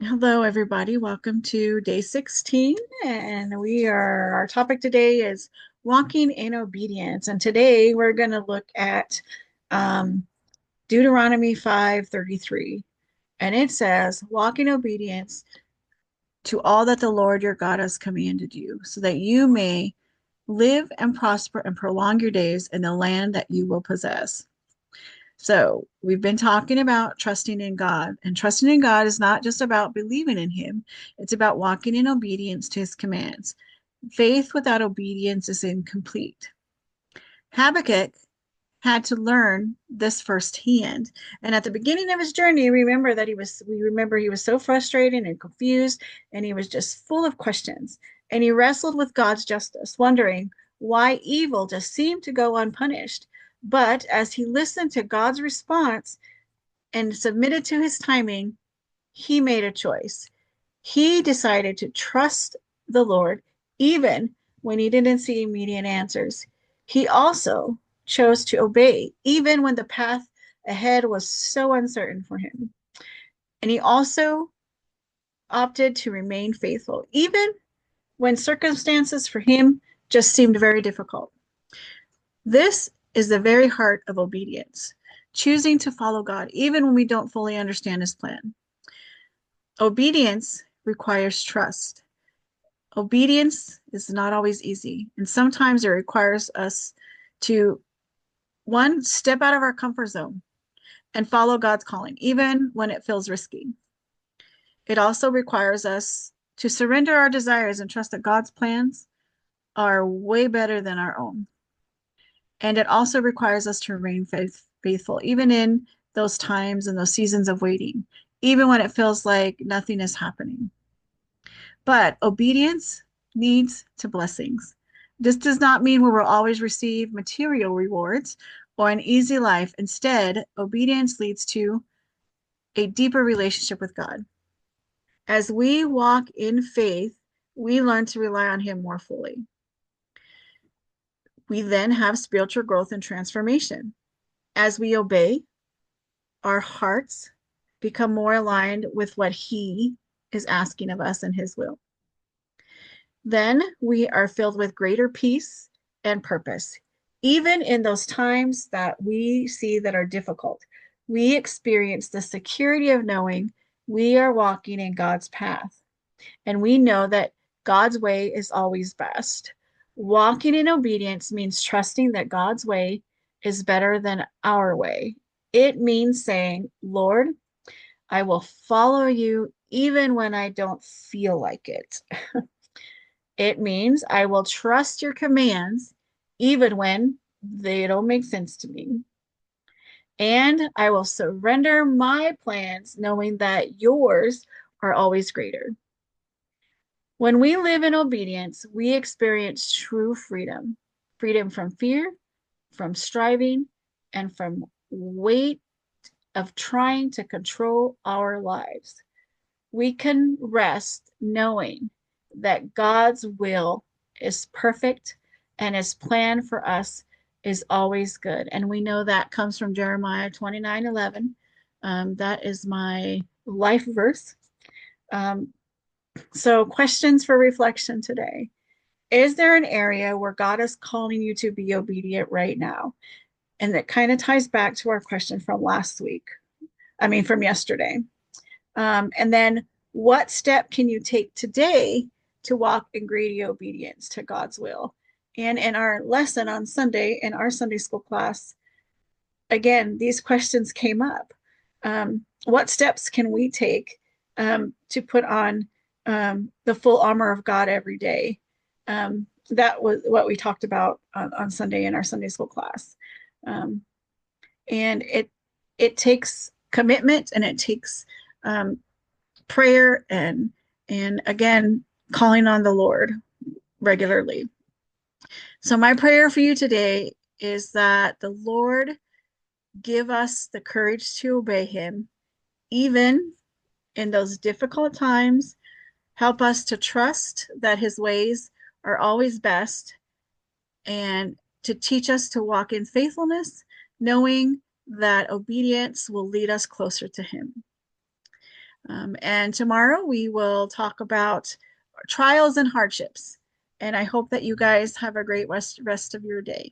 Hello, everybody. Welcome to day 16. And our topic today is walking in obedience. And today we're going to look at um, Deuteronomy 5:33. And it says, walk in obedience to all that the Lord your God has commanded you, so that you may live and prosper and prolong your days in the land that you will possess. So, we've been talking about trusting in God, and trusting in God is not just about believing in Him, it's about walking in obedience to His commands. Faith without obedience is incomplete. Habakkuk had to learn this firsthand. And at the beginning of his journey, we remember he was so frustrated and confused, and he was just full of questions. And he wrestled with God's justice, wondering why evil just seemed to go unpunished. But as he listened to God's response and submitted to his timing, he made a choice. He decided to trust the Lord even when he didn't see immediate answers. He also chose to obey even when the path ahead was so uncertain for him. And he also opted to remain faithful even when circumstances for him just seemed very difficult. This is the very heart of obedience, choosing to follow God even when we don't fully understand his plan. Obedience requires trust. Obedience is not always easy, and sometimes it requires us to, one, step out of our comfort zone and follow God's calling, even when it feels risky. It also requires us to surrender our desires and trust that God's plans are way better than our own. And it also requires us to remain faithful, even in those times and those seasons of waiting, even when it feels like nothing is happening. But obedience leads to blessings. This does not mean we will always receive material rewards or an easy life. Instead, obedience leads to a deeper relationship with God. As we walk in faith, we learn to rely on Him more fully. We then have spiritual growth and transformation. As we obey, our hearts become more aligned with what He is asking of us and His will. Then we are filled with greater peace and purpose. Even in those times that we see that are difficult, we experience the security of knowing we are walking in God's path. And we know that God's way is always best. Walking in obedience means trusting that God's way is better than our way. It means saying, Lord, I will follow you even when I don't feel like it. It means I will trust your commands even when they don't make sense to me. And I will surrender my plans knowing that yours are always greater. When we live in obedience, we experience true freedom, freedom from fear, from striving, and from weight of trying to control our lives. We can rest knowing that God's will is perfect and his plan for us is always good. And we know that comes from Jeremiah 29:11. That is my life verse. Um, so, questions for reflection today. Is there an area where God is calling you to be obedient right now? And that kind of ties back to our question from last week. From yesterday. And then what step can you take today to walk in greedy obedience to God's will? And in our lesson on Sunday, in our Sunday school class, again, these questions came up. What steps can we take to put on the full armor of God every day? That was what we talked about on Sunday in our Sunday school class. Um, and it takes commitment, and it takes um, prayer, and again, calling on the Lord regularly. So my prayer for you today is that the Lord give us the courage to obey him even in those difficult times. Help us to trust that his ways are always best, and to teach us to walk in faithfulness, knowing that obedience will lead us closer to him. And tomorrow we will talk about trials and hardships. And I hope that you guys have a great rest of your day.